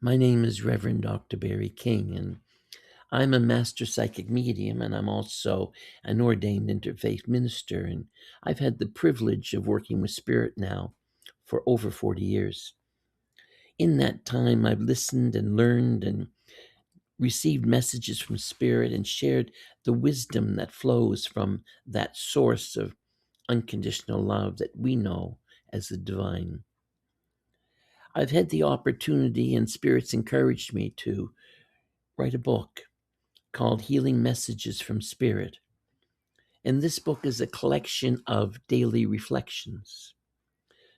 My name is Reverend Dr. Barry King, and I'm a master psychic medium, and I'm also an ordained interfaith minister. And I've had the privilege of working with Spirit now for over 40 years. In that time, I've listened and learned and received messages from Spirit and shared the wisdom that flows from that source of unconditional love that we know as the divine. I've had the opportunity, and Spirit's encouraged me to write a book called Healing Messages from Spirit. And this book is a collection of daily reflections,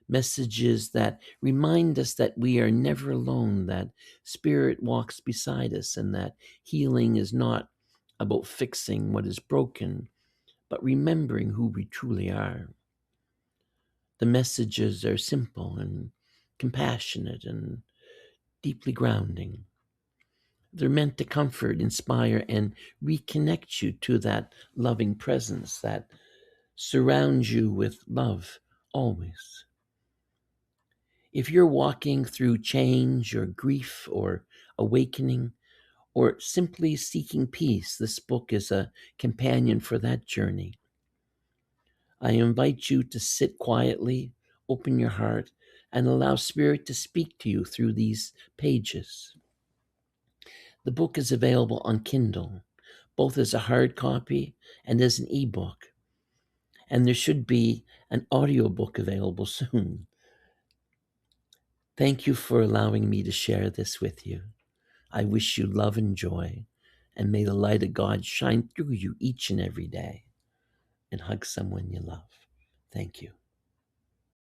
messages that remind us that we are never alone, that Spirit walks beside us, and that healing is not about fixing what is broken, but remembering who we truly are. The messages are simple and compassionate and deeply grounding. They're meant to comfort, inspire, and reconnect you to that loving presence that surrounds you with love always. If you're walking through change or grief or awakening or simply seeking peace, this book is a companion for that journey. I invite you to sit quietly, open your heart, and allow Spirit to speak to you through these pages. The book is available on Kindle, both as a hard copy and as an ebook. And there should be an audiobook available soon. Thank you for allowing me to share this with you. I wish you love and joy, and may the light of God shine through you each and every day. And hug someone you love. Thank you.